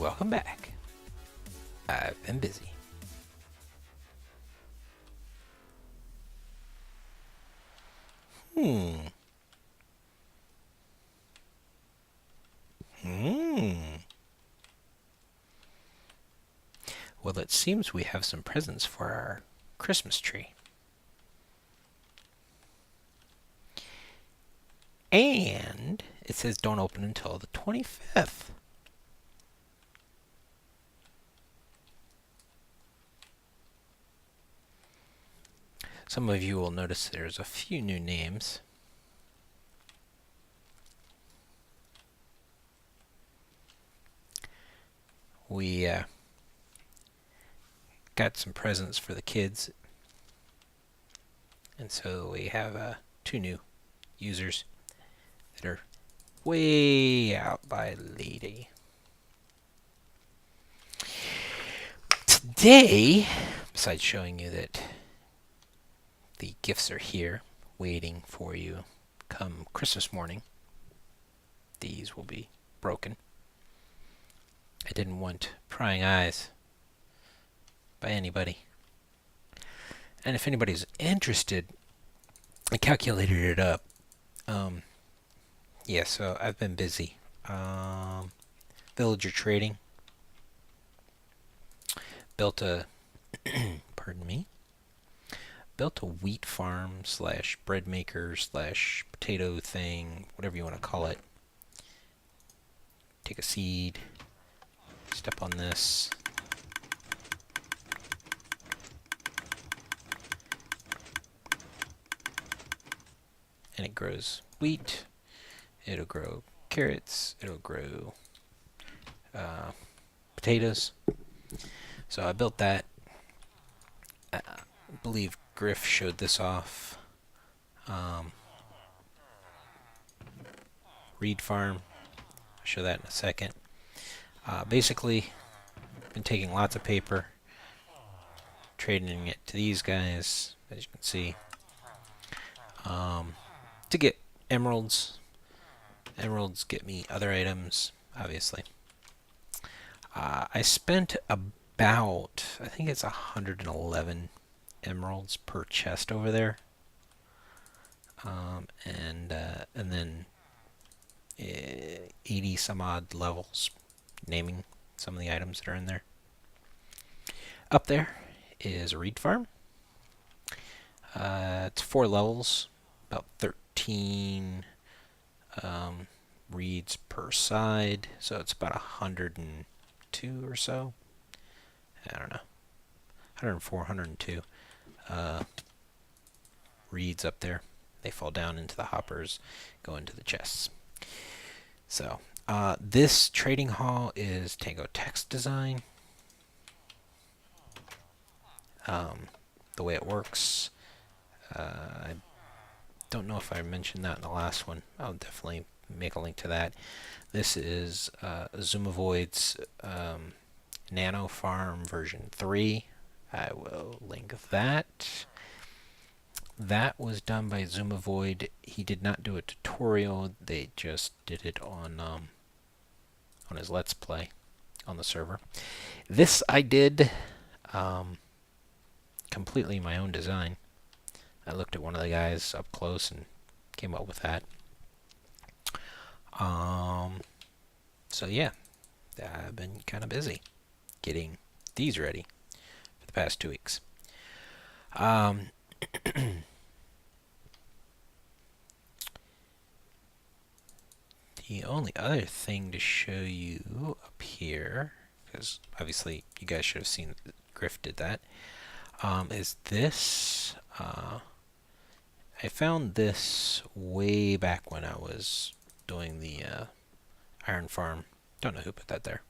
welcome back. I've been busy. Hmm. Hmm. Well, it seems we have some presents for our Christmas tree. And it says don't open until the 25th. Some of you will notice there's a few new names. We got some presents for the kids. And so we have two new users that are way out by lady. Today, besides showing you that the gifts are here waiting for you come Christmas morning, these will be broken. I didn't want prying eyes by anybody. And if anybody's interested, I calculated it up. Yeah, so I've been busy. Villager trading. Built a, pardon me, built a wheat farm slash bread maker slash potato thing, whatever you want to call it. Take a seed, step on this. And it grows wheat. It'll grow carrots. It'll grow potatoes. So I built that. I believe Griff showed this off. Reed farm. I'll show that in a second. Basically, been taking lots of paper, trading it to these guys, as you can see, to get emeralds. Emeralds get me other items, obviously. I spent about, I think it's 111 emeralds per chest over there. And then 80 some odd levels, naming some of the items that are in there. Up there is a reed farm. It's 4 levels, about 13 reeds per side, so it's about 102 or so. I don't know, 104, 102 reeds up there. They fall down into the hoppers, go into the chests. So this trading hall is Tango Text Design. The way it works, I don't know if I mentioned that in the last one. I'll definitely make a link to that. This is Zoomovoid's Nano Farm version 3. I will link that. That was done by Zoomovoid. He did not do a tutorial. They just did it on his Let's Play on the server. This I did completely my own design. I looked at one of the guys up close and came up with that. So yeah, I've been kind of busy getting these ready for the past 2 weeks. The only other thing to show you up here, because obviously you guys should have seen that Griff did that, is this. I found this way back when I was doing the iron farm. Don't know who put that there.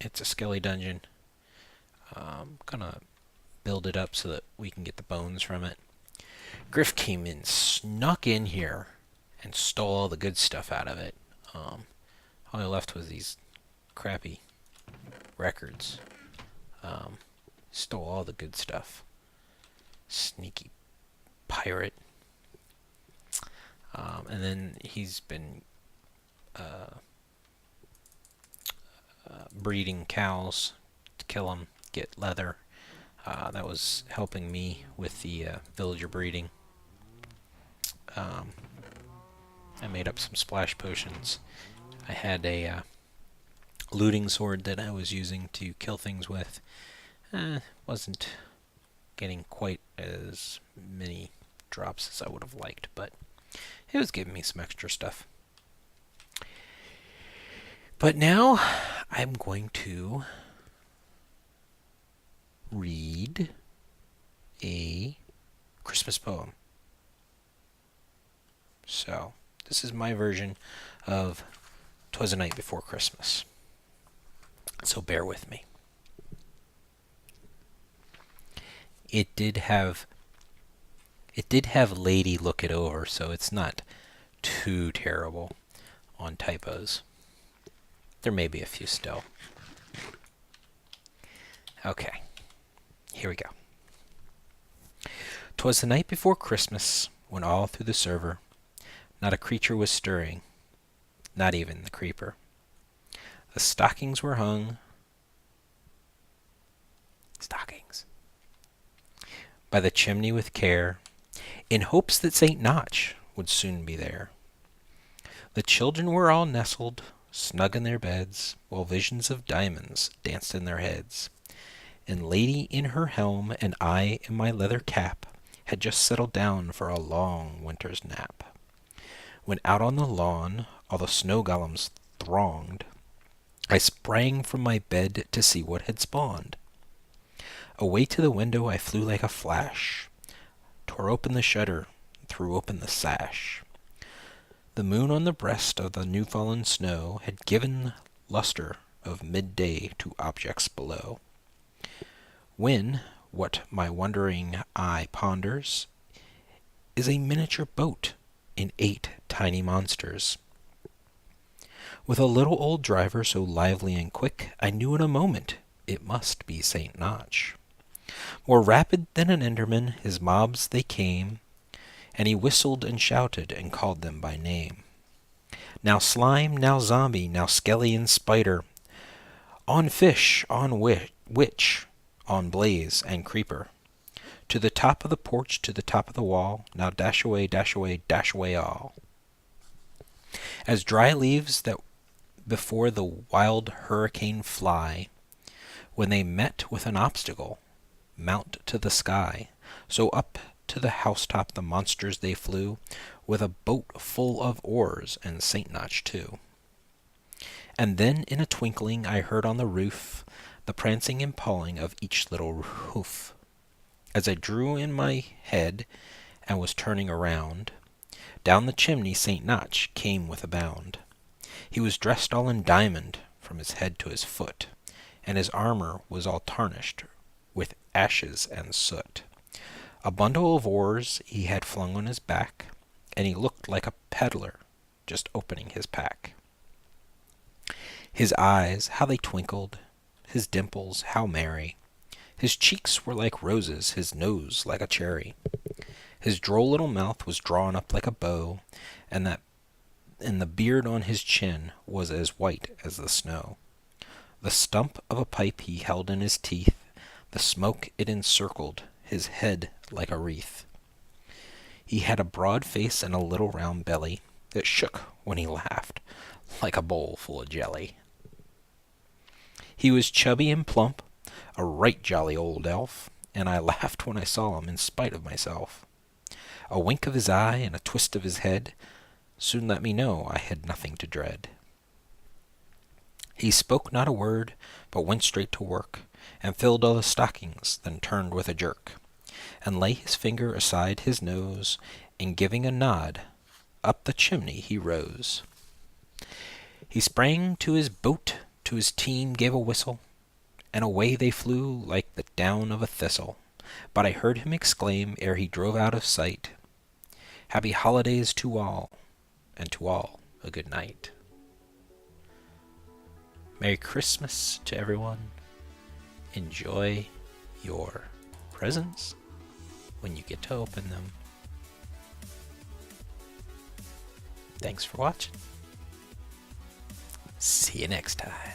It's a skelly dungeon. Gonna build it up so that we can get the bones from it. Griff came in, snuck in here, and stole all the good stuff out of it. All I left was these crappy records. Stole all the good stuff. Sneaky pirate. And then he's been breeding cows to kill them, get leather. That was helping me with the villager breeding. I made up some splash potions. I had a looting sword that I was using to kill things with. Wasn't getting quite as many drops as I would have liked, but it was giving me some extra stuff. But now I'm going to read a Christmas poem. So, this is my version of 'Twas a Night Before Christmas. So bear with me. It did have Lady look it over, so it's not too terrible on typos. There may be a few still. Okay, here we go. 'Twas the night before Christmas, when all through the server not a creature was stirring, not even the creeper. The stockings were hung, by the chimney with care, in hopes that St. Notch would soon be there. The children were all nestled, snug in their beds, while visions of diamonds danced in their heads. And Lady in her helm, and I in my leather cap, had just settled down for a long winter's nap. When out on the lawn all the snow golems thronged, I sprang from my bed to see what had spawned. Away to the window I flew like a flash, tore open the shutter, threw open the sash. The moon on the breast of the new-fallen snow had given luster of midday to objects below. When, what my wondering eye ponders, is a miniature boat in 8 tiny monsters. With a little old driver so lively and quick, I knew in a moment it must be St. Notch. More rapid than an Enderman, his mobs they came, and he whistled and shouted and called them by name. Now slime, now zombie, now skelly and spider, on fish, on witch, on blaze and creeper. To the top of the porch, to the top of the wall, now dash away, dash away, dash away all. As dry leaves that before the wild hurricane fly, when they met with an obstacle, mount to the sky, so up to the housetop the monsters they flew, with a boat full of oars and St. Notch too. And then in a twinkling I heard on the roof the prancing and pawing of each little hoof. As I drew in my head and was turning around, down the chimney St. Notch came with a bound. He was dressed all in diamond from his head to his foot, and his armor was all tarnished with ashes and soot. A bundle of oars he had flung on his back, and he looked like a peddler just opening his pack. His eyes, how they twinkled, his dimples, how merry. His cheeks were like roses, his nose like a cherry. His droll little mouth was drawn up like a bow, and the beard on his chin was as white as the snow. The stump of a pipe he held in his teeth, the smoke it encircled his head like a wreath. He had a broad face and a little round belly that shook when he laughed, like a bowl full of jelly. He was chubby and plump, a right jolly old elf, and I laughed when I saw him in spite of myself. A wink of his eye and a twist of his head soon let me know I had nothing to dread. He spoke not a word, but went straight to work, and filled all the stockings, then turned with a jerk, and lay his finger aside his nose, and giving a nod, up the chimney he rose. He sprang to his boat, to his team gave a whistle, and away they flew like the down of a thistle. But I heard him exclaim, ere he drove out of sight, "Happy holidays to all, and to all a good night." Merry Christmas to everyone. Enjoy your presents when you get to open them. Thanks for watching. See you next time.